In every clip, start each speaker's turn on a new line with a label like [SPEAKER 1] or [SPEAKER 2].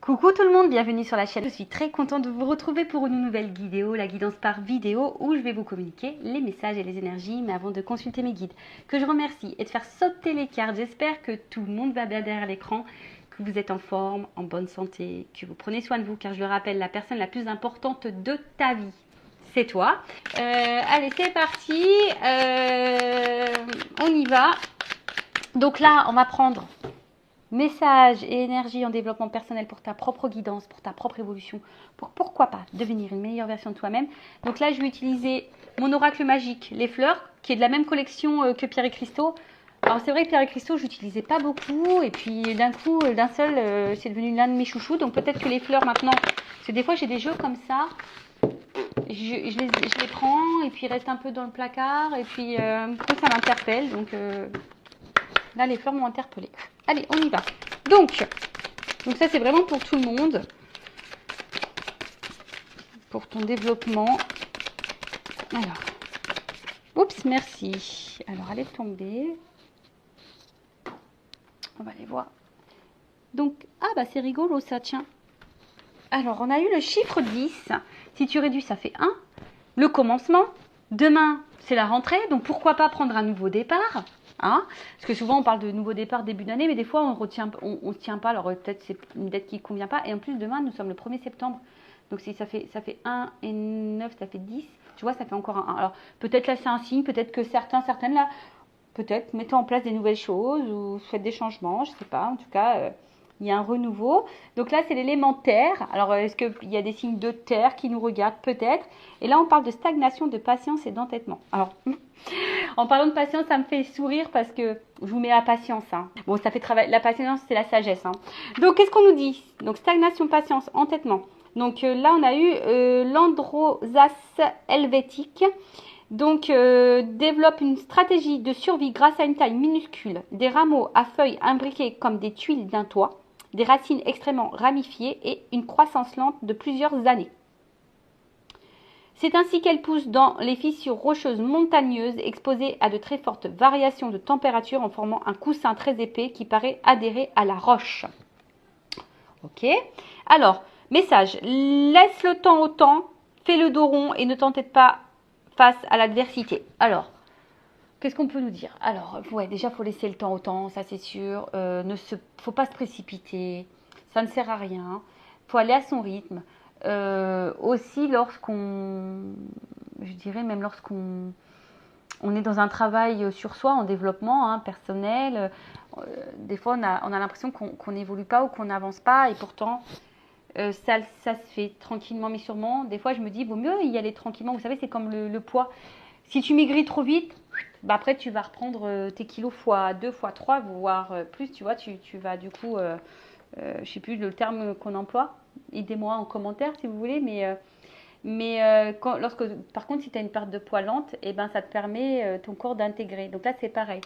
[SPEAKER 1] Coucou tout le monde, bienvenue sur la chaîne. Je suis très contente de vous retrouver pour une nouvelle vidéo, la guidance par vidéo, où je vais vous communiquer les messages et les énergies, mais avant de consulter mes guides, que je remercie et de faire sauter les cartes. J'espère que tout le monde va bien derrière l'écran, que vous êtes en forme, en bonne santé, que vous prenez soin de vous, car je le rappelle, la personne la plus importante de ta vie, c'est toi. Allez, c'est parti, on y va. Donc là, on va prendre message et énergie en développement personnel pour ta propre guidance, pour ta propre évolution, pour pourquoi pas devenir une meilleure version de toi-même. Donc là, je vais utiliser mon oracle magique, les fleurs, qui est de la même collection que Pierre et Cristaux. Alors c'est vrai que Pierre et Cristaux, je n'utilisais pas beaucoup, et puis d'un coup, d'un seul, c'est devenu l'un de mes chouchous. Donc peut-être que les fleurs maintenant, parce que des fois j'ai des jeux comme ça, je les prends, et puis ils restent un peu dans le placard, et puis ça m'interpelle. Donc là, les fleurs m'ont interpellée. Allez, on y va. Donc ça, c'est vraiment pour tout le monde. Pour ton développement. Alors. Oups, merci. Alors, elle est tombée. On va aller voir. Donc, ah bah c'est rigolo ça, tiens. Alors, on a eu le chiffre 10. Si tu réduis, ça fait 1. Le commencement. Demain, c'est la rentrée. Donc, pourquoi pas prendre un nouveau départ ? Hein, parce que souvent on parle de nouveau départ début d'année, mais des fois on se tient pas. Alors peut-être c'est une date qui ne convient pas. Et en plus demain nous sommes le 1er septembre. Donc si ça fait 1 et 9, ça fait 10. Tu vois, ça fait encore un 1. Alors peut-être là c'est un signe, peut-être que certaines là, peut-être mettez en place des nouvelles choses ou faites des changements, je sais pas. En tout cas, il y a un renouveau. Donc là c'est l'élément terre. Alors est-ce qu'il y a des signes de terre qui nous regardent? Peut-être. Et là on parle de stagnation, de patience et d'entêtement. Alors en parlant de patience, ça me fait sourire parce que je vous mets la patience. Hein. Bon, ça fait travail. La patience, c'est la sagesse. Hein. Donc, qu'est-ce qu'on nous dit? Donc, stagnation, patience, entêtement. Donc, là, on a eu l'Androsas helvétique. Donc, développe une stratégie de survie grâce à une taille minuscule, des rameaux à feuilles imbriqués comme des tuiles d'un toit, des racines extrêmement ramifiées et une croissance lente de plusieurs années. C'est ainsi qu'elle pousse dans les fissures rocheuses montagneuses exposées à de très fortes variations de température en formant un coussin très épais qui paraît adhérer à la roche. Ok. Alors, message. Laisse le temps au temps, fais le dos rond et ne t'entête pas face à l'adversité. Alors, qu'est-ce qu'on peut nous dire? Alors, ouais, déjà, il faut laisser le temps au temps, ça c'est sûr. Faut pas se précipiter, ça ne sert à rien. Il faut aller à son rythme. Aussi je dirais même lorsqu'on est dans un travail sur soi, en développement personnel, des fois on a l'impression qu'on n'évolue pas ou qu'on n'avance pas et pourtant ça se fait tranquillement mais sûrement. Des fois je me dis, vaut mieux y aller tranquillement, vous savez c'est comme le poids. Si tu maigris trop vite, bah après tu vas reprendre tes kilos fois 2, fois 3, voire plus, tu vois, tu vas du coup, je ne sais plus le terme qu'on emploie, aidez-moi en commentaire si vous voulez, par contre si tu as une perte de poids lente, et ben, ça te permet ton corps d'intégrer. Donc là c'est pareil,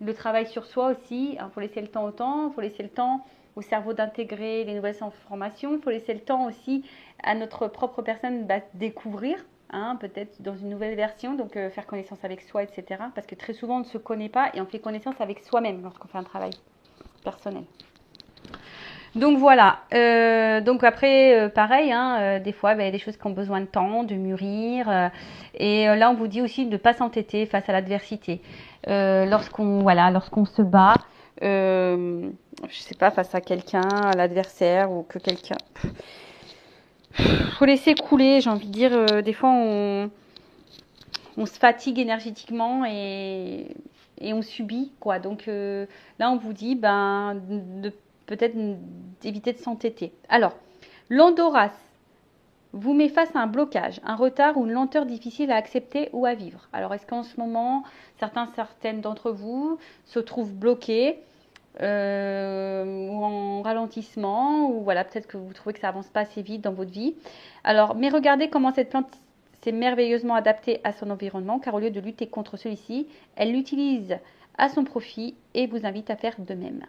[SPEAKER 1] le travail sur soi aussi, il faut laisser le temps au temps, il faut laisser le temps au cerveau d'intégrer les nouvelles informations, il faut laisser le temps aussi à notre propre personne découvrir, peut-être dans une nouvelle version, donc faire connaissance avec soi, etc. Parce que très souvent on ne se connaît pas et on fait connaissance avec soi-même lorsqu'on fait un travail personnel. Donc voilà, donc après pareil, des fois il y a des choses qui ont besoin de temps, de mûrir, et là on vous dit aussi de ne pas s'entêter face à l'adversité. Lorsqu'on se bat, je sais pas, face à quelqu'un, à l'adversaire ou que quelqu'un, faut laisser couler, j'ai envie de dire, des fois on se fatigue énergétiquement et on subit quoi. Donc là on vous dit peut-être d'éviter de s'entêter. Alors, l'Andoras vous met face à un blocage, un retard ou une lenteur difficile à accepter ou à vivre. Alors, est-ce qu'en ce moment, certaines d'entre vous se trouvent bloqués ou en ralentissement, ou voilà, peut-être que vous trouvez que ça avance pas assez vite dans votre vie. Alors, mais regardez comment cette plante s'est merveilleusement adaptée à son environnement, car au lieu de lutter contre celui-ci, elle l'utilise à son profit et vous invite à faire de même.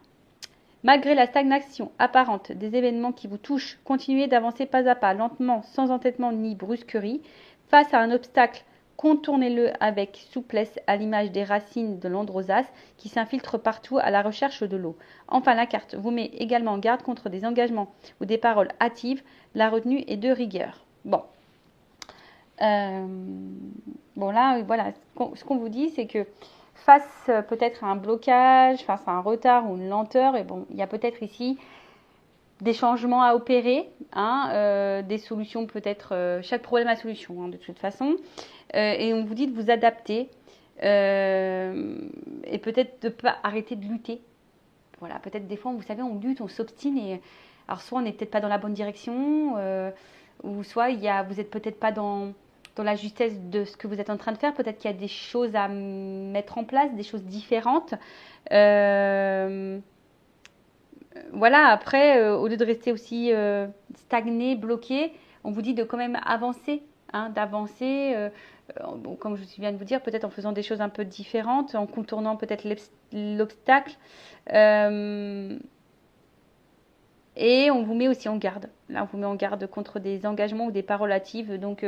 [SPEAKER 1] Malgré la stagnation apparente des événements qui vous touchent, continuez d'avancer pas à pas, lentement, sans entêtement ni brusquerie, face à un obstacle Contournez-le avec souplesse à l'image des racines de l'androsace qui s'infiltrent partout à la recherche de l'eau. Enfin, la carte vous met également en garde contre des engagements ou des paroles hâtives. La retenue est de rigueur. Bon. Bon là, voilà, ce qu'on vous dit, c'est que face peut-être à un blocage, face à un retard ou une lenteur, et bon, il y a peut-être ici des changements à opérer, hein, des solutions peut-être, chaque problème a solution, hein, de toute façon, et on vous dit de vous adapter, et peut-être de ne pas arrêter de lutter. Voilà, peut-être des fois, vous savez, on lutte, on s'obstine, et alors soit on n'est peut-être pas dans la bonne direction, ou soit vous n'êtes peut-être pas dans la justesse de ce que vous êtes en train de faire. Peut-être qu'il y a des choses à mettre en place, des choses différentes. Voilà, après, au lieu de rester aussi stagné, bloqué, on vous dit de quand même avancer, hein, d'avancer, bon, comme je viens de vous dire, peut-être en faisant des choses un peu différentes, en contournant peut-être l'obstacle. Et on vous met aussi en garde. Là, on vous met en garde contre des engagements ou des paroles hâtives. Donc,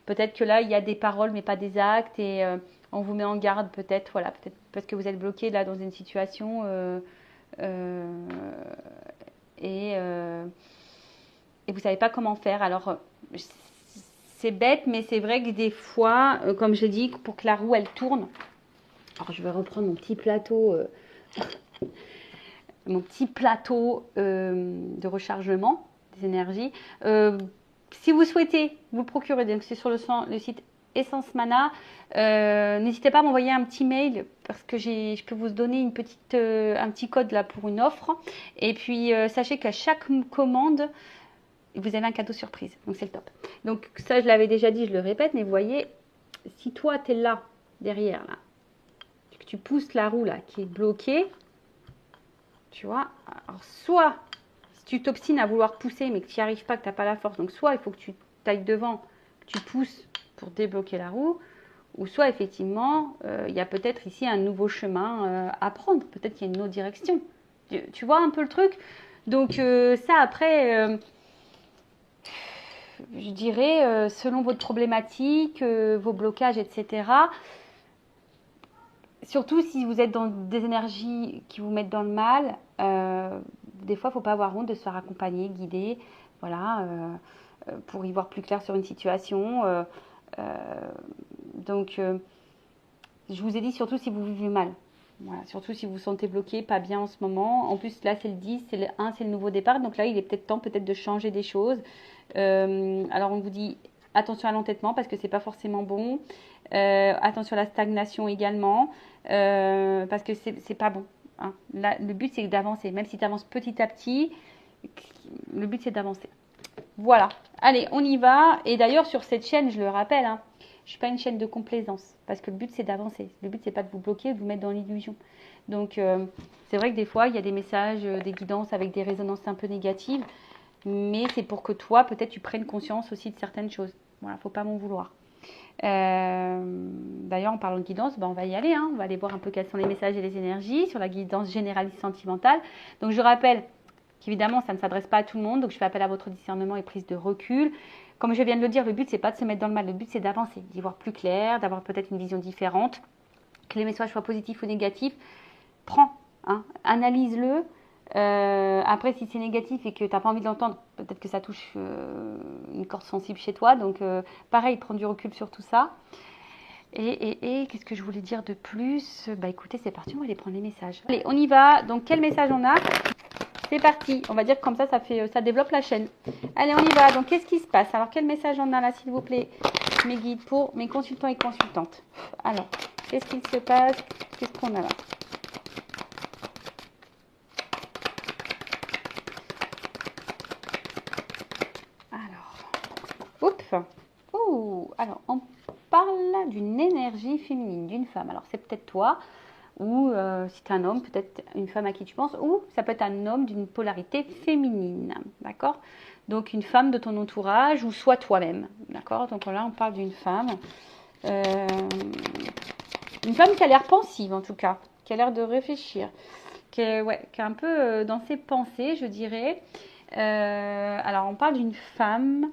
[SPEAKER 1] peut-être que là, il y a des paroles, mais pas des actes. Et on vous met en garde, peut-être, voilà, peut-être parce que vous êtes bloqué là dans une situation. Et vous ne savez pas comment faire. Alors, c'est bête, mais c'est vrai que des fois, comme je dis, pour que la roue, elle tourne. Alors, je vais reprendre mon petit plateau. Mon petit plateau de rechargement des énergies. Si vous souhaitez vous procurer, donc c'est sur le site Essence Mana, n'hésitez pas à m'envoyer un petit mail parce que je peux vous donner un petit code là pour une offre. Et puis sachez qu'à chaque commande, vous avez un cadeau surprise. Donc c'est le top. Donc ça, je l'avais déjà dit, je le répète, mais vous voyez, si toi tu es là, derrière, là, que tu pousses la roue là qui est bloquée, tu vois, alors soit si tu t'obstines à vouloir pousser mais que tu n'y arrives pas, que tu n'as pas la force, donc soit il faut que tu tailles devant, que tu pousses pour débloquer la roue, ou soit effectivement il y a peut-être ici un nouveau chemin à prendre, peut-être qu'il y a une autre direction. Tu vois un peu le truc. Donc ça après, je dirais selon votre problématique, vos blocages, etc. Surtout si vous êtes dans des énergies qui vous mettent dans le mal, des fois, il ne faut pas avoir honte de se faire accompagner, guider, voilà, pour y voir plus clair sur une situation. Donc, je vous ai dit, surtout si vous vivez mal. Voilà, surtout si vous vous sentez bloqué, pas bien en ce moment. En plus, là, c'est le 10, c'est le 1, c'est le nouveau départ. Donc là, il est peut-être temps peut-être de changer des choses. Alors, on vous dit attention à l'entêtement parce que c'est pas forcément bon. Attention à la stagnation également parce que c'est pas bon. Hein. Là, le but, c'est d'avancer. Même si tu avances petit à petit, le but, c'est d'avancer. Voilà. Allez, on y va. Et d'ailleurs, sur cette chaîne, je le rappelle, hein, je ne suis pas une chaîne de complaisance. Parce que le but, c'est d'avancer. Le but, c'est pas de vous bloquer, de vous mettre dans l'illusion. Donc, c'est vrai que des fois, il y a des messages, des guidances avec des résonances un peu négatives. Mais c'est pour que toi, peut-être, tu prennes conscience aussi de certaines choses. Voilà, faut pas m'en vouloir. D'ailleurs, en parlant de guidance, on va y aller. Hein. On va aller voir un peu quels sont les messages et les énergies sur la guidance généraliste sentimentale. Donc, je rappelle qu'évidemment, ça ne s'adresse pas à tout le monde. Donc, je fais appel à votre discernement et prise de recul. Comme je viens de le dire, le but, c'est pas de se mettre dans le mal. Le but, c'est d'avancer, d'y voir plus clair, d'avoir peut-être une vision différente. Que les messages soient positifs ou négatifs, prends, hein, analyse-le. Après, si c'est négatif et que tu n'as pas envie de l'entendre, peut-être que ça touche une corde sensible chez toi. Donc, pareil, prends du recul sur tout ça. Et qu'est-ce que je voulais dire de plus? Bah écoutez, c'est parti, on va aller prendre les messages. Allez, on y va. Donc, quel message on a? C'est parti. On va dire que comme ça développe la chaîne. Allez, on y va. Donc, qu'est-ce qui se passe? Alors, quel message on a là, s'il vous plaît, mes guides pour mes consultants et consultantes? Alors, qu'est-ce qu'il se passe? Qu'est-ce qu'on a là? Alors, on parle d'une énergie féminine, d'une femme. Alors, c'est peut-être toi, ou si tu es un homme, peut-être une femme à qui tu penses, ou ça peut être un homme d'une polarité féminine, d'accord? Donc, une femme de ton entourage, ou soit toi-même, d'accord? Donc là, on parle d'une femme qui a l'air pensive, en tout cas, qui a l'air de réfléchir, qui est un peu dans ses pensées, je dirais. Alors, on parle d'une femme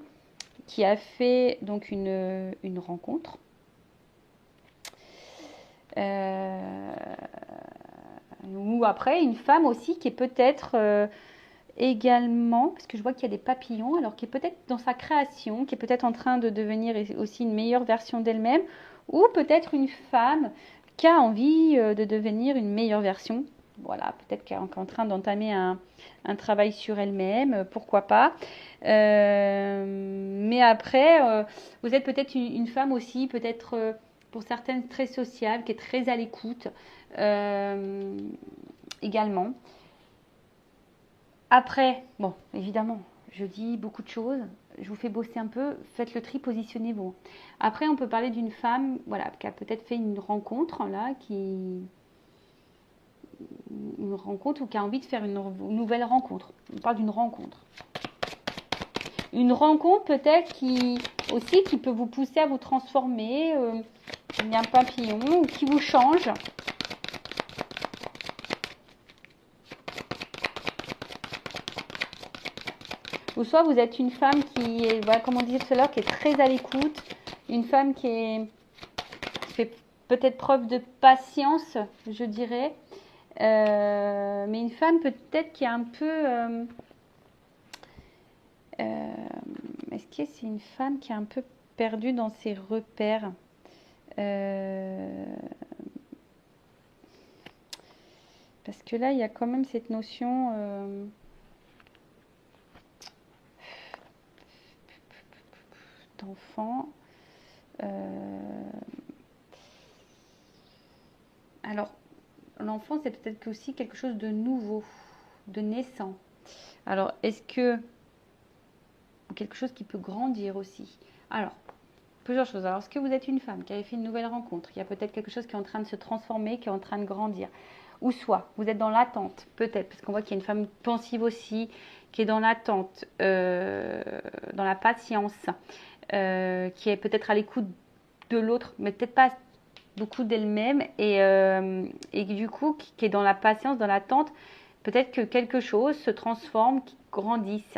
[SPEAKER 1] qui a fait donc une rencontre, Euh, ou après, une femme aussi qui est peut-être également, parce que je vois qu'il y a des papillons, alors qui est peut-être dans sa création, qui est peut-être en train de devenir aussi une meilleure version d'elle-même, ou peut-être une femme qui a envie de devenir une meilleure version. Voilà, peut-être qu'elle est en train d'entamer un travail sur elle-même, pourquoi pas. Mais après, vous êtes peut-être une femme aussi, peut-être pour certaines très sociable, qui est très à l'écoute également. Après, bon, évidemment, je dis beaucoup de choses, je vous fais bosser un peu, faites le tri, positionnez-vous. Après, on peut parler d'une femme, voilà, qui a peut-être fait une rencontre, là, une rencontre ou qui a envie de faire une nouvelle rencontre. On parle d'une rencontre. Une rencontre peut-être qui aussi qui peut vous pousser à vous transformer, il y a un papillon, ou qui vous change. Ou soit vous êtes une femme qui est, voilà, comme on disait tout à l'heure, qui est très à l'écoute, une femme qui fait peut-être preuve de patience, je dirais, mais une femme peut-être qui est un peu... est-ce que c'est une femme qui est un peu perdue dans ses repères parce que là, il y a quand même cette notion d'enfant. Alors, l'enfant, c'est peut-être aussi quelque chose de nouveau, de naissant. Alors, est-ce que quelque chose qui peut grandir aussi? Alors, plusieurs choses. Alors, est-ce que vous êtes une femme qui avait fait une nouvelle rencontre? Il y a peut-être quelque chose qui est en train de se transformer, qui est en train de grandir. Ou soit, vous êtes dans l'attente, peut-être, parce qu'on voit qu'il y a une femme pensive aussi, qui est dans l'attente, dans la patience, qui est peut-être à l'écoute de l'autre, mais peut-être pas beaucoup d'elle-même, et du coup, qui est dans la patience, dans l'attente, peut-être que quelque chose se transforme, qui grandisse.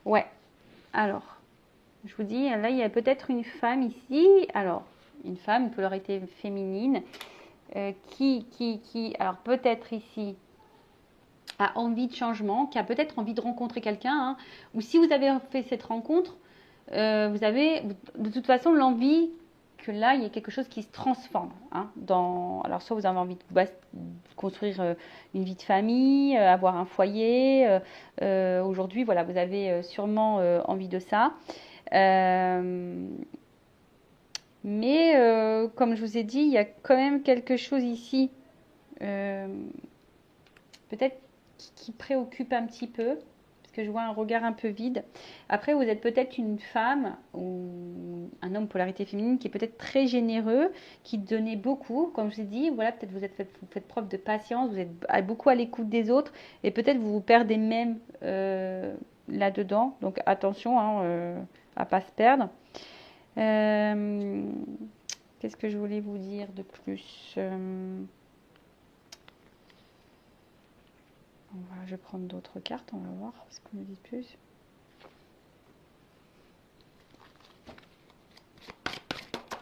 [SPEAKER 1] Ouais, alors, je vous dis, là, il y a peut-être une femme ici, alors, une femme, une polarité féminine, alors peut-être ici, a envie de changement, qui a peut-être envie de rencontrer quelqu'un, hein, ou si vous avez fait cette rencontre, vous avez de toute façon l'envie que là, il y a quelque chose qui se transforme. Hein, alors, soit vous avez envie de construire une vie de famille, avoir un foyer. Aujourd'hui, voilà, vous avez sûrement envie de ça. Mais comme je vous ai dit, il y a quand même quelque chose ici, euh, peut-être qui préoccupe un petit peu, parce que je vois un regard un peu vide. Après, vous êtes peut-être une femme ou un homme polarité féminine qui est peut-être très généreux, qui donnait beaucoup, comme je vous ai dit. Voilà, peut-être vous faites preuve de patience, vous êtes beaucoup à l'écoute des autres, et peut-être vous vous perdez même là-dedans. Donc attention à pas se perdre. Qu'est-ce que je voulais vous dire de plus je vais prendre d'autres cartes, on va voir ce qu'on me dit de plus.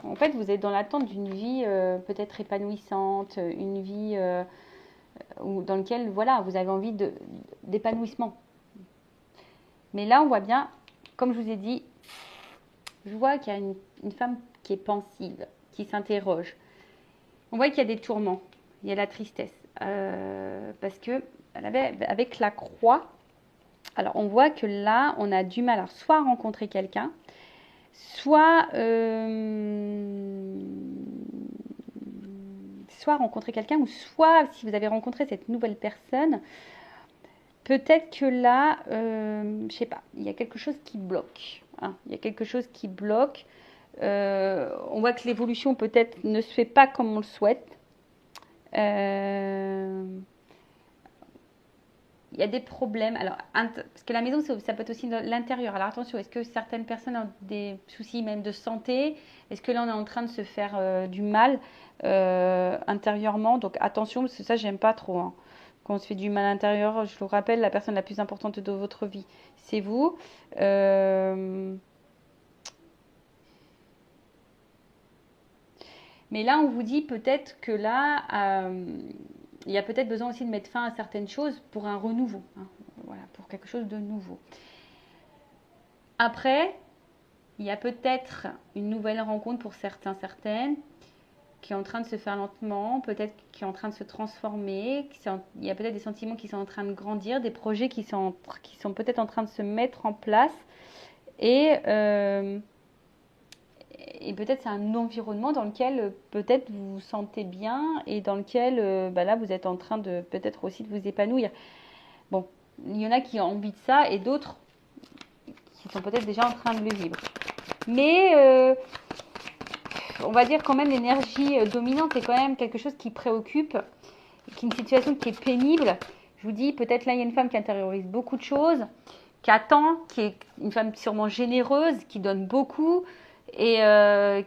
[SPEAKER 1] En fait, vous êtes dans l'attente d'une vie peut-être épanouissante, une vie dans laquelle voilà, vous avez envie d'épanouissement. Mais là, on voit bien, comme je vous ai dit, je vois qu'il y a une femme qui est pensive, qui s'interroge. On voit qu'il y a des tourments, il y a la tristesse. Parce que avec la croix, alors on voit que là, on a du mal à soit rencontrer quelqu'un, soit rencontrer quelqu'un, ou soit si vous avez rencontré cette nouvelle personne, peut-être que là, je sais pas, il y a quelque chose qui bloque. Hein, il y a quelque chose qui bloque. On voit que l'évolution peut-être ne se fait pas comme on le souhaite. Il y a des problèmes. Alors, parce que la maison, ça peut être aussi l'intérieur. Alors attention, est-ce que certaines personnes ont des soucis même de santé? Est-ce que là, on est en train de se faire du mal intérieurement? Donc attention, parce que ça, j'aime pas trop. Hein. Quand on se fait du mal à l'intérieur, je vous rappelle, la personne la plus importante de votre vie, c'est vous. Euh, Mais là, on vous dit peut-être que là, il y a peut-être besoin aussi de mettre fin à certaines choses pour un renouveau, hein. Voilà, pour quelque chose de nouveau. Après, il y a peut-être une nouvelle rencontre pour certains, certaines, qui est en train de se faire lentement, peut-être qui est en train de se transformer. Il y a peut-être des sentiments qui sont en train de grandir, des projets qui sont peut-être en train de se mettre en place. Et, euh, et peut-être c'est un environnement dans lequel peut-être vous vous sentez bien et dans lequel bah là vous êtes en train de peut-être aussi de vous épanouir. Bon, il y en a qui ont envie de ça et d'autres qui sont peut-être déjà en train de le vivre. Mais on va dire quand même l'énergie dominante est quand même quelque chose qui préoccupe, qui est une situation qui est pénible. Je vous dis, peut-être là il y a une femme qui intériorise beaucoup de choses, qui attend, qui est une femme sûrement généreuse, qui donne beaucoup et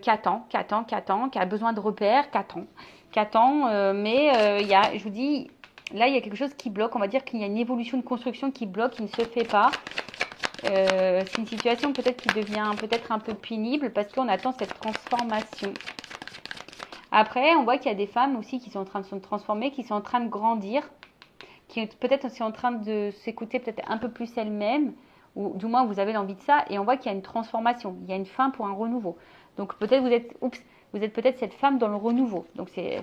[SPEAKER 1] qui attend, qui a besoin de repères, qui attend. Il y a, je vous dis, là il y a quelque chose qui bloque. On va dire qu'il y a une évolution de construction qui bloque, qui ne se fait pas. C'est une situation peut-être qui devient peut-être un peu pénible parce qu'on attend cette transformation. Après, on voit qu'il y a des femmes aussi qui sont en train de se transformer, qui sont en train de grandir, qui peut-être aussi en train de s'écouter peut-être un peu plus elles-mêmes, ou du moins vous avez l'envie de ça, et on voit qu'il y a une transformation, il y a une fin pour un renouveau. Donc peut-être vous êtes peut-être cette femme dans le renouveau. Donc c'est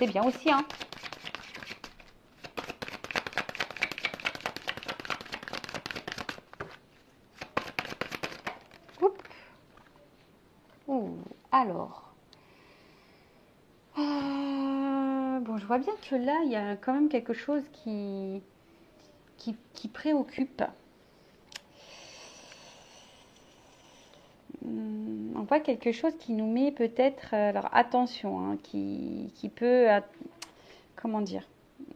[SPEAKER 1] bien aussi, hein. Oups. Ouh, alors. Bon, je vois bien que là, il y a quand même quelque chose qui préoccupe. On voit quelque chose qui nous met peut-être, alors attention, hein, qui peut, comment dire,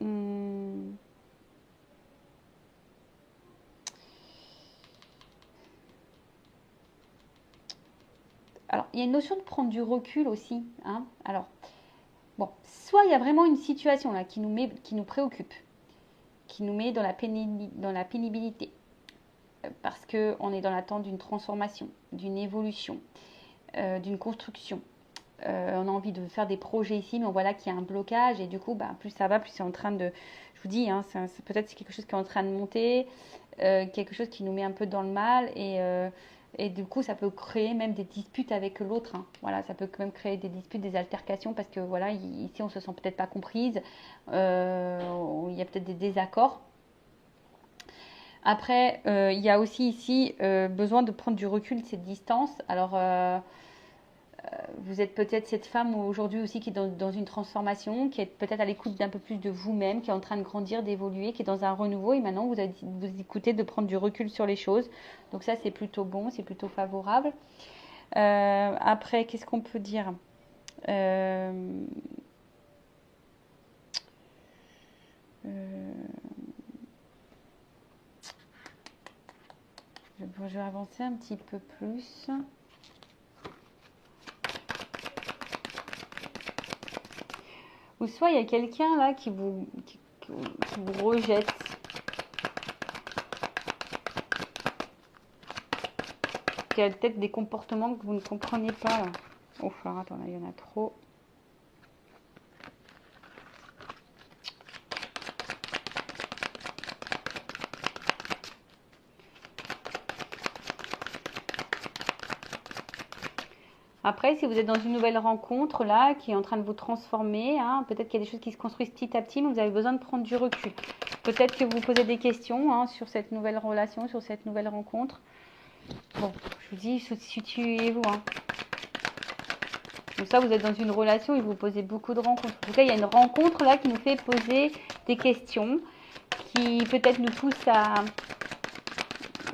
[SPEAKER 1] hum, alors il y a une notion de prendre du recul aussi, hein. Alors bon, soit il y a vraiment une situation là qui nous préoccupe, qui nous met dans la pénibilité, parce que on est dans l'attente d'une transformation, d'une évolution, d'une construction. On a envie de faire des projets ici, mais on voit là qu'il y a un blocage et du coup, bah, plus ça va, plus c'est en train de, je vous dis, hein, peut-être c'est quelque chose qui est en train de monter, quelque chose qui nous met un peu dans le mal et du coup, ça peut créer même des disputes avec l'autre, hein. Voilà, ça peut quand même créer des disputes, des altercations parce que voilà, ici on se sent peut-être pas comprise, il y a peut-être des désaccords. Après, il y a aussi ici besoin de prendre du recul, cette distance. Alors, vous êtes peut-être cette femme aujourd'hui aussi qui est dans une transformation, qui est peut-être à l'écoute d'un peu plus de vous-même, qui est en train de grandir, d'évoluer, qui est dans un renouveau et maintenant vous écoutez de prendre du recul sur les choses. Donc ça c'est plutôt bon, c'est plutôt favorable. Après, qu'est-ce qu'on peut dire? Euh, euh, je vais avancer un petit peu plus. Ou soit il y a quelqu'un là qui vous rejette, qui a peut-être des comportements que vous ne comprenez pas là. Oh, alors attends, là, il y en a trop. Après, si vous êtes dans une nouvelle rencontre là, qui est en train de vous transformer, hein, peut-être qu'il y a des choses qui se construisent petit à petit, mais vous avez besoin de prendre du recul. Peut-être que vous posez des questions, hein, sur cette nouvelle relation, sur cette nouvelle rencontre. Bon, je vous dis, situez-vous, hein. Donc ça, vous êtes dans une relation et vous posez beaucoup de rencontres. En tout cas, il y a une rencontre là qui nous fait poser des questions, qui peut-être nous pousse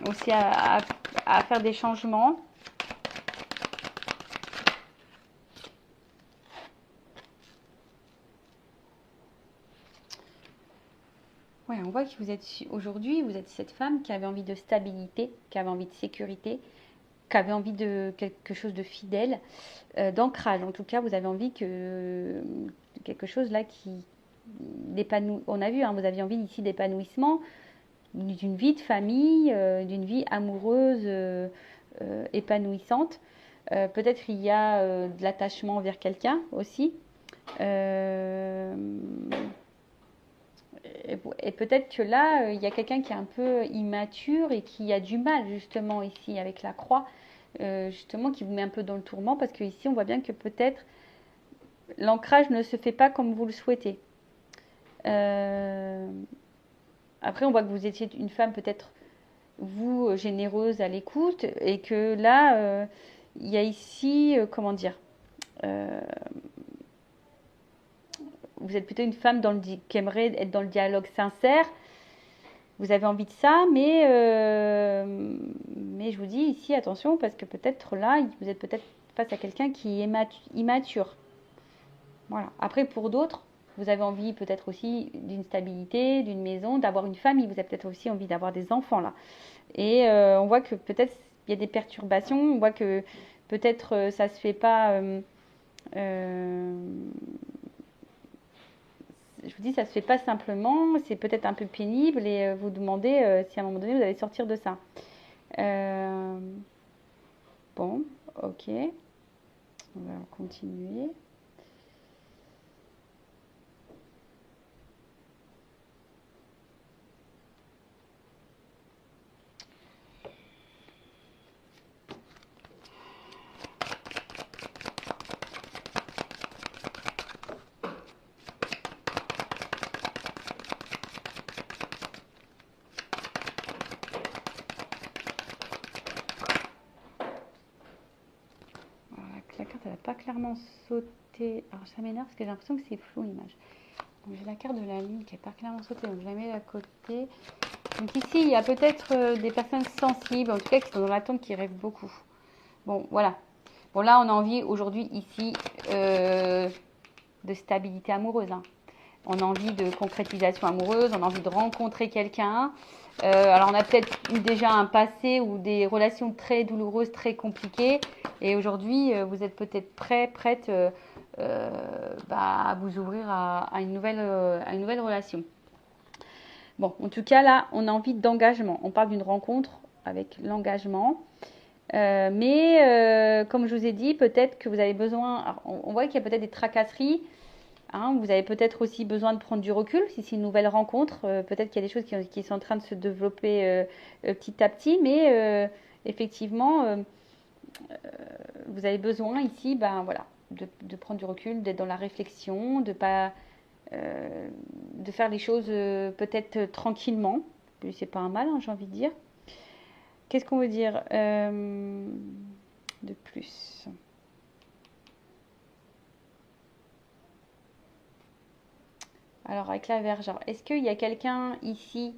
[SPEAKER 1] aussi à faire des changements. Ouais, on voit que vous êtes aujourd'hui, vous êtes cette femme qui avait envie de stabilité, qui avait envie de sécurité, qui avait envie de quelque chose de fidèle, d'ancrage. En tout cas, vous avez envie que quelque chose là on a vu, hein, vous aviez envie ici d'épanouissement, d'une vie de famille, d'une vie amoureuse épanouissante. Peut-être il y a de l'attachement envers quelqu'un aussi. Euh, et peut-être que là, il y a quelqu'un qui est un peu immature et qui a du mal justement ici avec la croix, justement qui vous met un peu dans le tourment parce que ici on voit bien que peut-être l'ancrage ne se fait pas comme vous le souhaitez. Euh, Après, on voit que vous étiez une femme peut-être vous généreuse à l'écoute et que là, il y a ici, comment dire, euh, vous êtes plutôt une femme qui aimerait être dans le dialogue sincère. Vous avez envie de ça, mais je vous dis ici, attention, parce que peut-être là, vous êtes peut-être face à quelqu'un qui est immature. Voilà. Après, pour d'autres, vous avez envie peut-être aussi d'une stabilité, d'une maison, d'avoir une famille. Vous avez peut-être aussi envie d'avoir des enfants là. Et on voit que peut-être il y a des perturbations. On voit que peut-être ça se fait pas. Je vous dis, ça se fait pas simplement. C'est peut-être un peu pénible et vous demandez si à un moment donné vous allez sortir de ça. Euh, bon, ok. On va continuer. Voilà, la carte, elle n'a pas clairement sauté. Alors ça m'énerve parce que j'ai l'impression que c'est flou l'image. Donc j'ai la carte de la lune qui n'est pas clairement sautée, donc je la mets à côté. Donc ici, il y a peut-être des personnes sensibles, en tout cas qui sont dans l'attente, qui rêvent beaucoup. Bon, voilà. Bon, là, on a envie aujourd'hui, ici, de stabilité amoureuse. Hein. On a envie de concrétisation amoureuse, on a envie de rencontrer quelqu'un. Alors, on a peut-être eu déjà un passé ou des relations très douloureuses, très compliquées. Et aujourd'hui, vous êtes peut-être prête à vous ouvrir à une nouvelle relation. Bon, en tout cas, là, on a envie d'engagement. On parle d'une rencontre avec l'engagement. Mais comme je vous ai dit, peut-être que vous avez besoin. Alors, on voit qu'il y a peut-être des tracasseries. Hein, vous avez peut-être aussi besoin de prendre du recul si c'est une nouvelle rencontre. Peut-être qu'il y a des choses qui sont en train de se développer petit à petit. Mais effectivement, vous avez besoin ici ben, voilà, de prendre du recul, d'être dans la réflexion, de faire les choses peut-être tranquillement. C'est pas un mal, hein, j'ai envie de dire. Qu'est-ce qu'on veut dire de plus? Alors, avec la Vierge, est-ce qu'il y a quelqu'un ici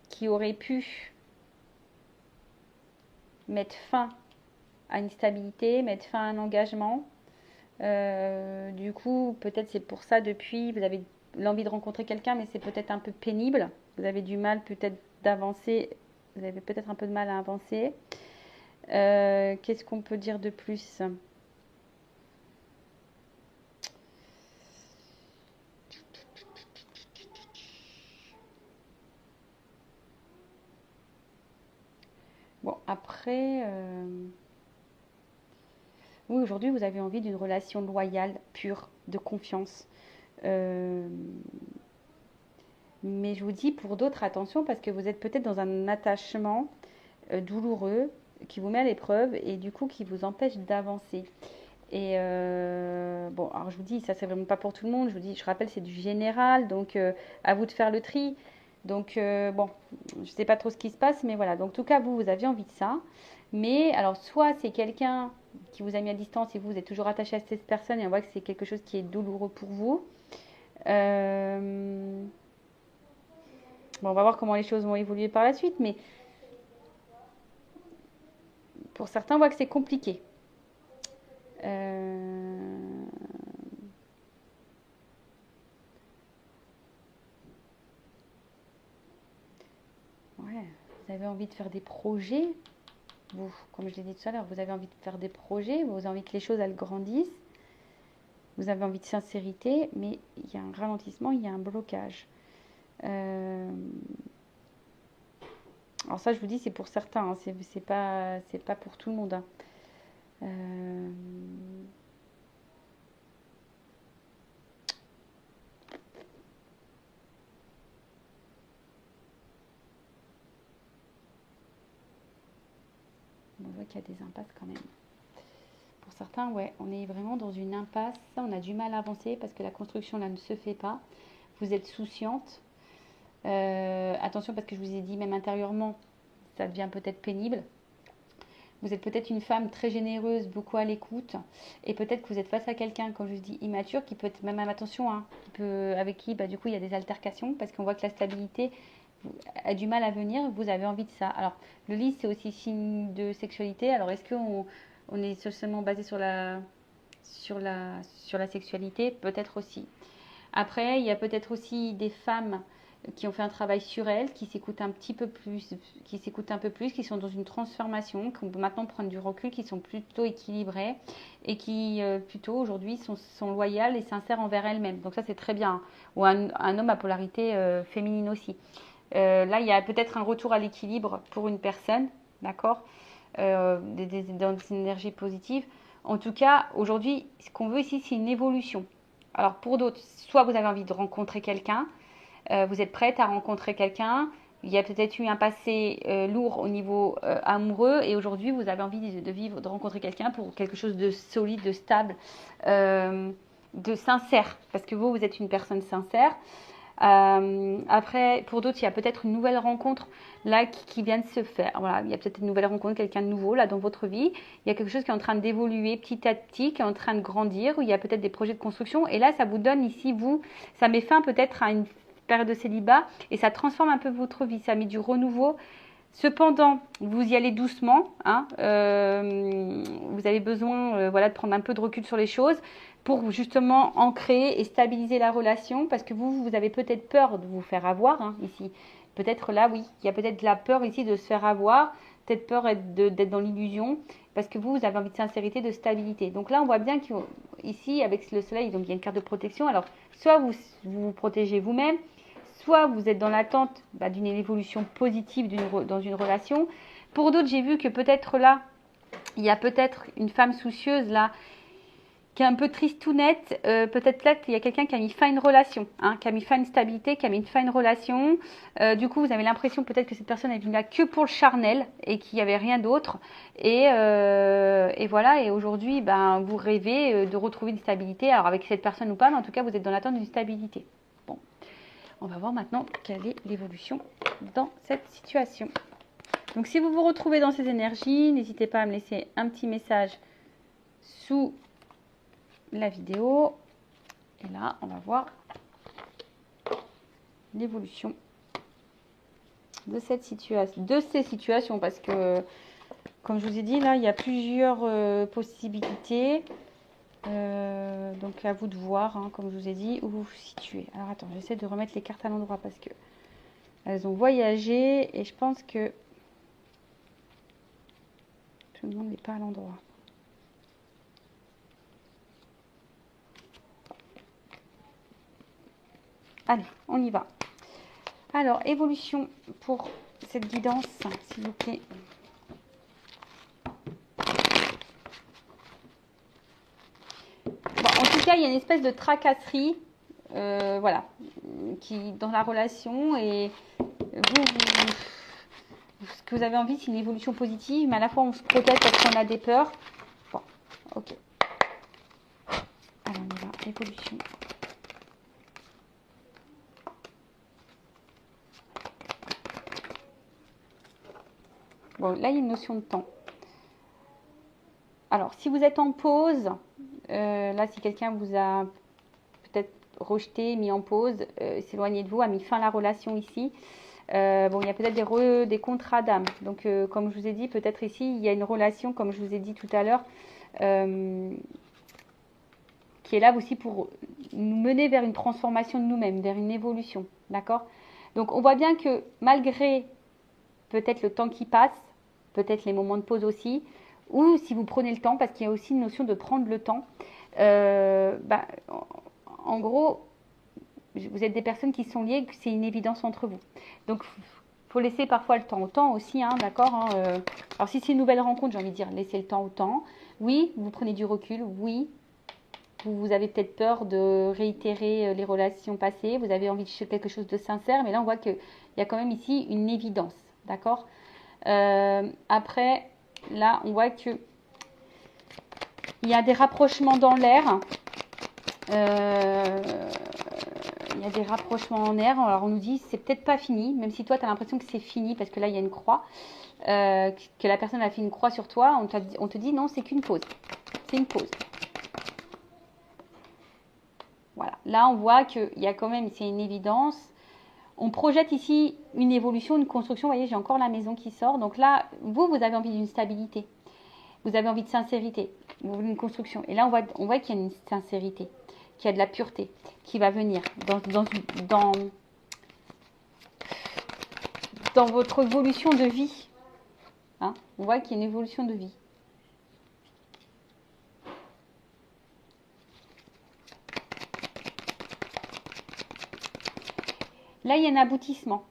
[SPEAKER 1] qui aurait pu mettre fin à une stabilité, mettre fin à un engagement? Du coup, peut-être c'est pour ça depuis, vous avez l'envie de rencontrer quelqu'un, mais c'est peut-être un peu pénible. Vous avez du mal peut-être d'avancer. Vous avez peut-être un peu de mal à avancer. Qu'est-ce qu'on peut dire de plus? Bon, après, oui, aujourd'hui, vous avez envie d'une relation loyale, pure, de confiance. Euh, mais je vous dis pour d'autres, attention, parce que vous êtes peut-être dans un attachement douloureux qui vous met à l'épreuve et du coup qui vous empêche d'avancer. Et bon, alors je vous dis, ça c'est vraiment pas pour tout le monde. Je vous dis, je rappelle, c'est du général, donc à vous de faire le tri. Donc bon, je sais pas trop ce qui se passe, mais voilà. Donc en tout cas, vous aviez envie de ça. Mais alors, soit c'est quelqu'un qui vous a mis à distance et vous êtes toujours attaché à cette personne et on voit que c'est quelque chose qui est douloureux pour vous. Euh, Bon, on va voir comment les choses vont évoluer par la suite, mais pour certains, on voit que c'est compliqué. Euh, Ouais, vous avez envie de faire des projets, vous, comme je l'ai dit tout à l'heure, vous avez envie de faire des projets, vous avez envie que les choses elles grandissent. Vous avez envie de sincérité, mais il y a un ralentissement, il y a un blocage. Alors ça, je vous dis, c'est pour certains, hein, c'est pas pour tout le monde. Hein. On voit qu'il y a des impasses quand même. Pour certains, ouais, on est vraiment dans une impasse. On a du mal à avancer parce que la construction là ne se fait pas. Vous êtes souciante. Attention parce que je vous ai dit, même intérieurement, ça devient peut-être pénible. Vous êtes peut-être une femme très généreuse, beaucoup à l'écoute. Et peut-être que vous êtes face à quelqu'un, comme je vous dis, immature, qui peut être même, attention, hein, avec qui, bah, du coup, il y a des altercations parce qu'on voit que la stabilité a du mal à venir. Vous avez envie de ça. Alors, le lit, c'est aussi signe de sexualité. Alors, est-ce qu'on est seulement basé sur la sexualité? Peut-être aussi. Après, il y a peut-être aussi des femmes qui ont fait un travail sur elles, qui s'écoutent un petit peu plus, qui sont dans une transformation, qui peut maintenant prendre du recul, qui sont plutôt équilibrées et qui plutôt aujourd'hui sont loyales et sincères envers elles-mêmes. Donc ça c'est très bien. Ou un homme à polarité féminine aussi. Là il y a peut-être un retour à l'équilibre pour une personne, d'accord, dans des énergies positives. En tout cas, aujourd'hui, ce qu'on veut ici, c'est une évolution. Alors pour d'autres, soit vous avez envie de rencontrer quelqu'un, vous êtes prête à rencontrer quelqu'un, il y a peut-être eu un passé lourd au niveau amoureux et aujourd'hui vous avez envie de rencontrer quelqu'un pour quelque chose de solide, de stable, de sincère, parce que vous êtes une personne sincère. Après, pour d'autres, il y a peut-être une nouvelle rencontre là qui vient de se faire. Voilà, il y a peut-être une nouvelle rencontre, quelqu'un de nouveau là dans votre vie. Il y a quelque chose qui est en train d'évoluer petit à petit, qui est en train de grandir, où il y a peut-être des projets de construction. Et là, ça vous donne ici, ça met fin peut-être à une période de célibat et ça transforme un peu votre vie. Ça met du renouveau. Cependant, vous y allez doucement. Hein, vous avez besoin voilà, de prendre un peu de recul sur les choses pour justement ancrer et stabiliser la relation parce que vous avez peut-être peur de vous faire avoir hein, ici. Peut-être là, oui, il y a peut-être la peur ici de se faire avoir, peut-être peur d'être dans l'illusion parce que vous avez envie de sincérité, de stabilité. Donc là, on voit bien qu'ici, avec le soleil, donc il y a une carte de protection. Alors, soit vous protégez vous-même, soit vous êtes dans l'attente d'une évolution positive dans une relation. Pour d'autres, j'ai vu que peut-être là, il y a peut-être une femme soucieuse là, qui est un peu tristounette. Peut-être là, il y a quelqu'un qui a mis fin à une relation, hein, qui a mis fin à une stabilité, qui a mis fin à une relation. Du coup, vous avez l'impression peut-être que cette personne est venue là que pour le charnel et qu'il n'y avait rien d'autre. Et voilà, et aujourd'hui, vous rêvez de retrouver une stabilité. Alors avec cette personne ou pas, mais en tout cas, vous êtes dans l'attente d'une stabilité. Bon, on va voir maintenant quelle est l'évolution dans cette situation. Donc si vous vous retrouvez dans ces énergies, n'hésitez pas à me laisser un petit message sous la vidéo. Et là, on va voir l'évolution de cette situation, de ces situations, parce que, comme je vous ai dit, là, il y a plusieurs possibilités. Donc, à vous de voir, hein, comme je vous ai dit, où vous vous situez. Alors, attends, j'essaie de remettre les cartes à l'endroit parce que elles ont voyagé et je pense que tout le monde n'est pas à l'endroit. Allez, on y va. Alors, évolution pour cette guidance, s'il vous plaît. Bon, en tout cas, il y a une espèce de tracasserie, voilà, qui dans la relation et ce que vous avez envie, c'est une évolution positive, mais à la fois on se protège parce qu'on a des peurs. Bon, ok. Alors, on y va, évolution. Bon, là, il y a une notion de temps. Alors, si vous êtes en pause, là, si quelqu'un vous a peut-être rejeté, mis en pause, s'éloigné de vous, a mis fin à la relation ici, bon, il y a peut-être des contrats d'âme. Donc, comme je vous ai dit, peut-être ici, il y a une relation, comme je vous ai dit tout à l'heure, qui est là aussi pour nous mener vers une transformation de nous-mêmes, vers une évolution. D'accord? Donc, on voit bien que malgré peut-être le temps qui passe, peut-être les moments de pause aussi, ou si vous prenez le temps, parce qu'il y a aussi une notion de prendre le temps, En gros, vous êtes des personnes qui sont liées, que c'est une évidence entre vous. Donc, faut laisser parfois le temps au temps aussi, hein, d'accord, hein, alors, si c'est une nouvelle rencontre, j'ai envie de dire, laissez le temps au temps. Oui, vous prenez du recul. Oui, vous avez peut-être peur de réitérer les relations passées. Vous avez envie de quelque chose de sincère. Mais là, on voit qu'il y a quand même ici une évidence, d'accord. Après, là, on voit que il y a des rapprochements dans l'air. Il y a des rapprochements en air. Alors, on nous dit, c'est peut-être pas fini, même si toi, tu as l'impression que c'est fini, parce que là, il y a une croix, que la personne a fait une croix sur toi. On te dit, non, c'est qu'une pause. C'est une pause. Voilà. Là, on voit qu'il y a quand même, c'est une évidence. On projette ici une évolution, une construction. Vous voyez, j'ai encore la maison qui sort. Donc là, vous avez envie d'une stabilité. Vous avez envie de sincérité. Vous voulez une construction. Et là, on voit qu'il y a une sincérité, qu'il y a de la pureté qui va venir dans votre évolution de vie. Hein, on voit qu'il y a une évolution de vie. Là, il y a un aboutissement.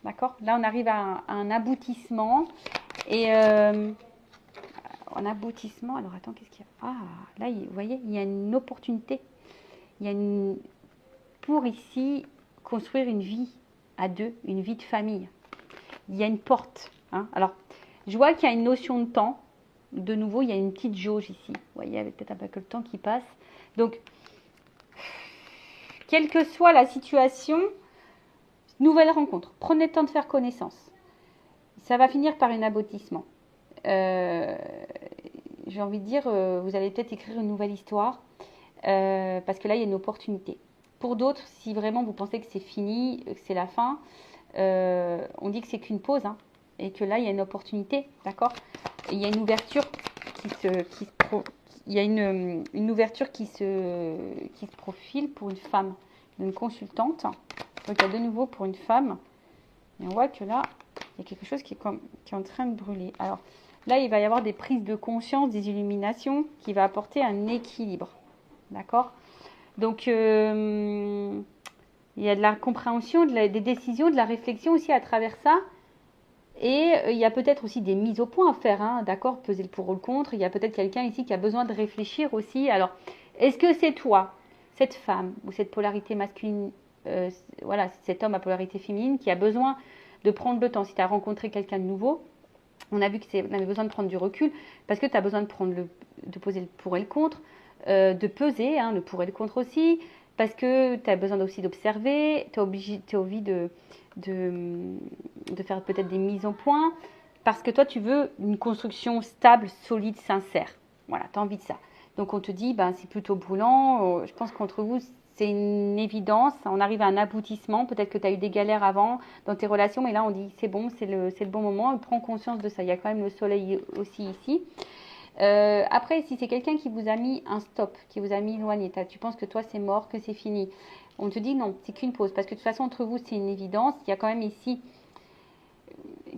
[SPEAKER 1] D'accord? Là, on arrive à un aboutissement. Et un aboutissement. Alors, attends, qu'est-ce qu'il y a? Ah, là, vous voyez, il y a une opportunité. Il y a pour ici construire une vie à deux, une vie de famille. Il y a une porte. Hein. Alors, je vois qu'il y a une notion de temps. De nouveau, il y a une petite jauge ici. Vous voyez, avec peut-être un peu que le temps qui passe. Donc, quelle que soit la situation, nouvelle rencontre. Prenez le temps de faire connaissance. Ça va finir par un aboutissement. J'ai envie de dire, vous allez peut-être écrire une nouvelle histoire. Parce que là, il y a une opportunité. Pour d'autres, si vraiment vous pensez que c'est fini, que c'est la fin, on dit que c'est qu'une pause. Hein, et que là, il y a une opportunité. D'accord? Il y a une ouverture il y a une ouverture qui se profile pour une femme, une consultante. Donc, il y a de nouveau pour une femme. Et on voit que là, il y a quelque chose qui est en train de brûler. Alors, là, il va y avoir des prises de conscience, des illuminations qui va apporter un équilibre. D'accord? Donc, il y a de la compréhension, des décisions, de la réflexion aussi à travers ça. Et il y a peut-être aussi des mises au point à faire, hein, d'accord, peser le pour ou le contre. Il y a peut-être quelqu'un ici qui a besoin de réfléchir aussi. Alors, est-ce que c'est toi, cette femme ou cette polarité masculine, voilà, cet homme à polarité féminine qui a besoin de prendre le temps? Si tu as rencontré quelqu'un de nouveau, on a vu qu'on avait besoin de prendre du recul parce que tu as besoin de poser le pour et le contre, de peser, hein, le pour et le contre aussi, parce que tu as besoin aussi d'observer, tu as envie de faire peut-être des mises au point, parce que toi, tu veux une construction stable, solide, sincère. Voilà, tu as envie de ça. Donc, on te dit, ben, c'est plutôt brûlant. Je pense qu'entre vous, c'est une évidence. On arrive à un aboutissement. Peut-être que tu as eu des galères avant dans tes relations, mais là, on dit, c'est bon, c'est le bon moment. Prends conscience de ça. Il y a quand même le soleil aussi ici. Après, si c'est quelqu'un qui vous a mis un stop, qui vous a mis éloigné, tu penses que toi, c'est mort, que c'est fini. On te dit non, c'est qu'une pause. Parce que de toute façon, entre vous, c'est une évidence. Il y a quand même ici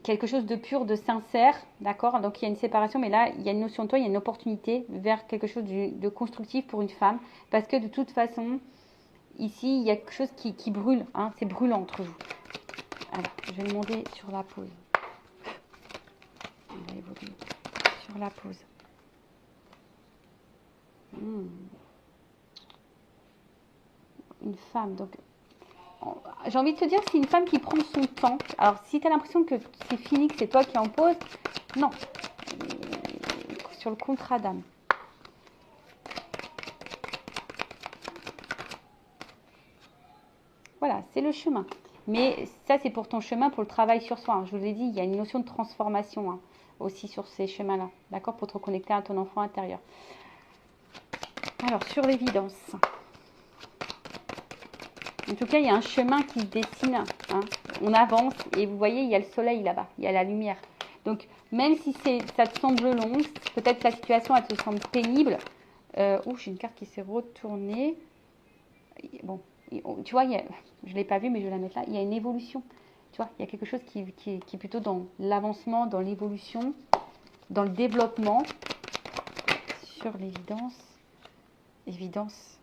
[SPEAKER 1] quelque chose de pur, de sincère. D'accord? Donc, il y a une séparation. Mais là, il y a une notion de toi, il y a une opportunité vers quelque chose de constructif pour une femme. Parce que de toute façon, ici, il y a quelque chose qui brûle. Hein, c'est brûlant entre vous. Alors, je vais demander sur la pause. On va évoluer. Sur la pause. Une femme, donc j'ai envie de te dire, c'est une femme qui prend son temps. Alors, si tu as l'impression que c'est fini, que c'est toi qui en pose, non. Sur le contrat d'âme. Voilà, c'est le chemin. Mais ça, c'est pour ton chemin, pour le travail sur soi. Hein. Je vous l'ai dit, il y a une notion de transformation hein, aussi sur ces chemins-là. D'accord? Pour te reconnecter à ton enfant intérieur. Alors, sur l'évidence. En tout cas, il y a un chemin qui se dessine. Hein. On avance et vous voyez, il y a le soleil là-bas. Il y a la lumière. Donc, même si ça te semble long, peut-être que la situation, elle te semble pénible. J'ai une carte qui s'est retournée. Bon, tu vois, je ne l'ai pas vue, mais je vais la mettre là. Il y a une évolution. Tu vois, il y a quelque chose qui est plutôt dans l'avancement, dans l'évolution, dans le développement. Sur l'évidence. Évidence.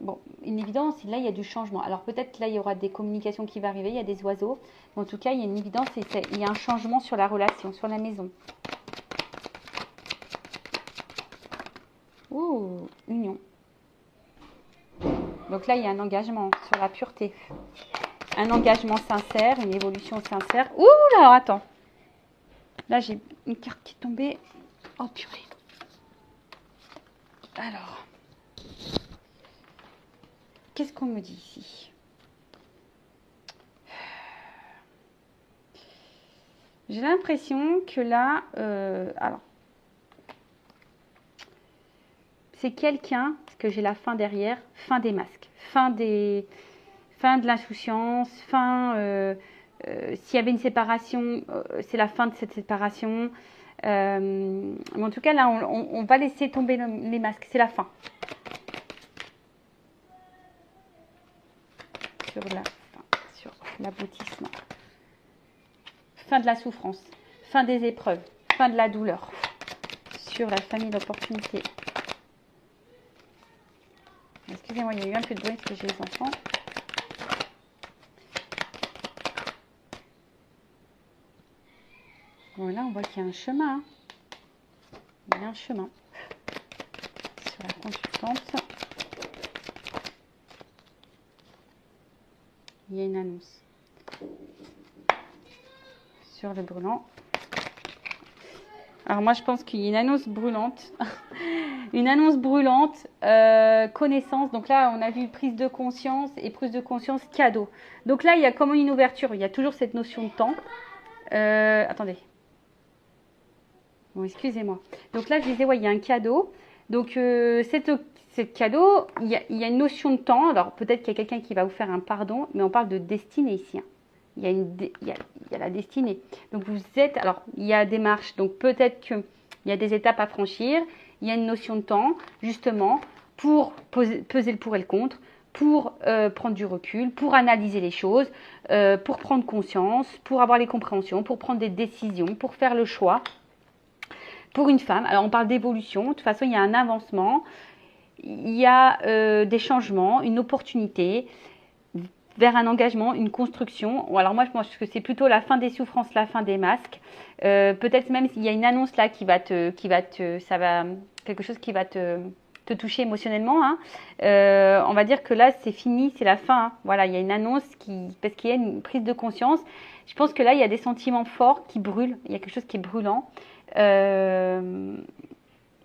[SPEAKER 1] Bon, une évidence, là il y a du changement. Alors peut-être là il y aura des communications qui vont arriver, il y a des oiseaux. Mais en tout cas, il y a une évidence et il y a un changement sur la relation, sur la maison. Ouh, union. Donc là, il y a un engagement sur la pureté. Un engagement sincère, une évolution sincère. Ouh là, alors attends. Là, j'ai une carte qui est tombée. Oh purée. Alors. Qu'est-ce qu'on me dit ici? J'ai l'impression que là, alors, c'est quelqu'un, parce que j'ai la fin derrière, fin des masques, fin de l'insouciance, s'il y avait une séparation, c'est la fin de cette séparation. Mais en tout cas, là, on va laisser tomber les masques, c'est la fin. Sur l'aboutissement. Fin de la souffrance, fin des épreuves, fin de la douleur. Sur la famille d'opportunité. Excusez-moi, il y a eu un peu de bruit parce que j'ai les enfants. Bon, là, on voit qu'il y a un chemin. Il y a un chemin. Sur la consultante. Il y a une annonce. Sur le brûlant. Alors moi, je pense qu'il y a une annonce brûlante. Une annonce brûlante, connaissance. Donc là, on a vu prise de conscience et prise de conscience cadeau. Donc là, il y a comme une ouverture. Il y a toujours cette notion de temps. Attendez. Bon, excusez-moi. Donc là, je disais, ouais, il y a un cadeau. Donc, cette cadeau, il y a une notion de temps. Alors, peut-être qu'il y a quelqu'un qui va vous faire un pardon, mais on parle de destinée ici. Hein. Il y a la destinée. Donc, vous êtes... Alors, il y a des marches. Donc, peut-être qu'il y a des étapes à franchir. Il y a une notion de temps, justement, pour peser le pour et le contre, pour prendre du recul, pour analyser les choses, pour prendre conscience, pour avoir les compréhensions, pour prendre des décisions, pour faire le choix. Pour une femme, alors on parle d'évolution, de toute façon il y a un avancement, il y a des changements, une opportunité vers un engagement, une construction. Alors moi je pense que c'est plutôt la fin des souffrances, la fin des masques. Peut-être même s'il y a une annonce là quelque chose qui va te toucher émotionnellement. Hein. On va dire que là c'est fini, c'est la fin. Hein. Voilà, il y a une annonce parce qu'il y a une prise de conscience. Je pense que là il y a des sentiments forts qui brûlent, il y a quelque chose qui est brûlant.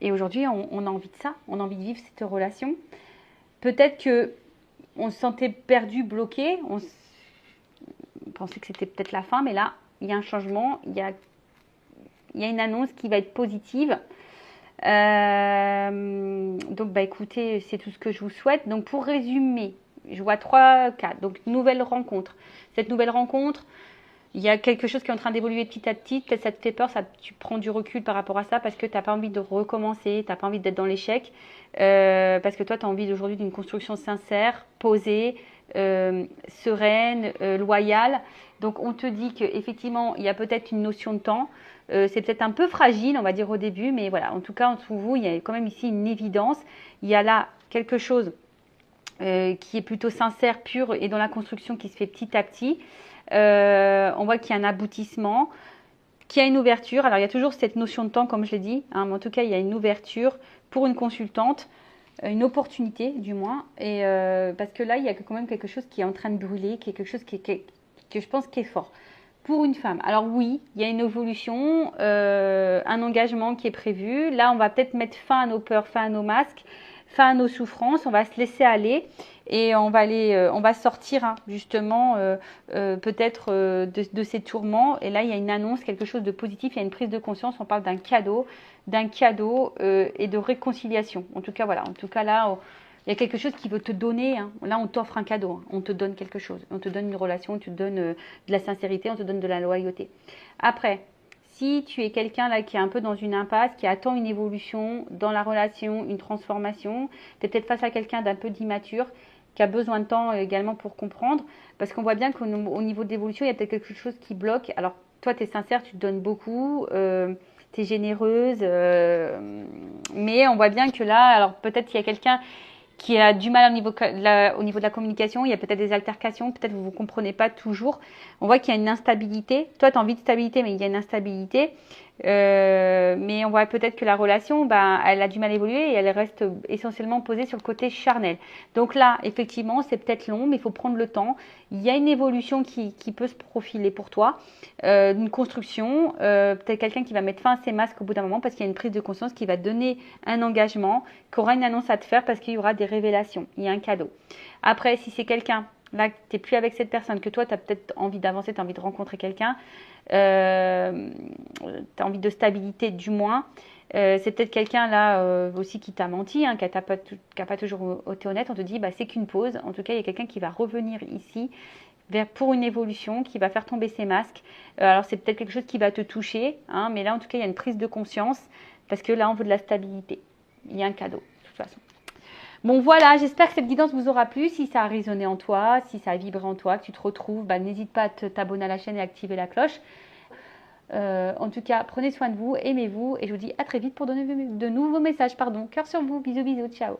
[SPEAKER 1] Et aujourd'hui, on a envie de ça, on a envie de vivre cette relation. Peut-être que on se sentait perdu, bloqué, on pensait que c'était peut-être la fin, mais là, il y a un changement, il y a une annonce qui va être positive. Donc, bah écoutez, c'est tout ce que je vous souhaite. Donc, pour résumer, je vois 3 cas. Donc, nouvelle rencontre. Cette nouvelle rencontre, il y a quelque chose qui est en train d'évoluer petit à petit. Peut-être ça te fait peur, tu prends du recul par rapport à ça parce que tu n'as pas envie de recommencer, tu n'as pas envie d'être dans l'échec. Parce que toi, tu as envie aujourd'hui d'une construction sincère, posée, sereine, loyale. Donc, on te dit qu'effectivement, il y a peut-être une notion de temps. C'est peut-être un peu fragile, on va dire au début, mais voilà. En tout cas, entre vous, il y a quand même ici une évidence. Il y a là quelque chose qui est plutôt sincère, pur et dans la construction qui se fait petit à petit. On voit qu'il y a un aboutissement, qu'il y a une ouverture. Alors, il y a toujours cette notion de temps, comme je l'ai dit. Hein, mais en tout cas, il y a une ouverture pour une consultante, une opportunité du moins. Et parce que là, il y a quand même quelque chose qui est en train de brûler, qui est quelque chose que je pense qui est fort. Pour une femme. Alors oui, il y a une évolution, un engagement qui est prévu. Là, on va peut-être mettre fin à nos peurs, fin à nos masques, fin à nos souffrances. On va se laisser aller. Et on va sortir hein, justement peut-être de ces tourments. Et là, il y a une annonce, quelque chose de positif, il y a une prise de conscience. On parle d'un cadeau et de réconciliation. En tout cas, voilà. En tout cas, là, il y a quelque chose qui veut te donner. Hein. Là, on t'offre un cadeau. Hein. On te donne quelque chose. On te donne une relation, on te donne de la sincérité, on te donne de la loyauté. Après, si tu es quelqu'un là qui est un peu dans une impasse, qui attend une évolution dans la relation, une transformation, tu es peut-être face à quelqu'un d'un peu d'immature, qui a besoin de temps également pour comprendre, parce qu'on voit bien qu'au niveau de l'évolution, il y a peut-être quelque chose qui bloque. Alors, toi, tu es sincère, tu te donnes beaucoup, tu es généreuse, Mais on voit bien que là, alors peut-être qu'il y a quelqu'un qui a du mal au niveau de la communication, il y a peut-être des altercations, peut-être vous ne vous comprenez pas toujours. On voit qu'il y a une instabilité. Toi, tu as envie de stabilité, mais il y a une instabilité. Mais on voit peut-être que la relation, elle a du mal à évoluer et elle reste essentiellement posée sur le côté charnel. Donc là, effectivement, c'est peut-être long, mais il faut prendre le temps. Il y a une évolution qui peut se profiler pour toi, une construction, peut-être quelqu'un qui va mettre fin à ses masques au bout d'un moment parce qu'il y a une prise de conscience qui va donner un engagement, qui aura une annonce à te faire parce qu'il y aura des révélations, il y a un cadeau. Après, si c'est quelqu'un, là, tu n'es plus avec cette personne, que toi, tu as peut-être envie d'avancer, tu as envie de rencontrer quelqu'un, tu as envie de stabilité du moins, c'est peut-être quelqu'un là aussi qui t'a menti, hein, qui n'a pas toujours été honnête, on te dit c'est qu'une pause, en tout cas il y a quelqu'un qui va revenir ici pour une évolution, qui va faire tomber ses masques. Alors c'est peut-être quelque chose qui va te toucher, hein, mais là en tout cas il y a une prise de conscience, parce que là on veut de la stabilité, il y a un cadeau de toute façon. Bon voilà, j'espère que cette guidance vous aura plu. Si ça a résonné en toi, si ça a vibré en toi, que tu te retrouves, n'hésite pas à t'abonner à la chaîne et activer la cloche. En tout cas, prenez soin de vous, aimez-vous et je vous dis à très vite pour donner de nouveaux messages. Cœur sur vous, bisous bisous, ciao.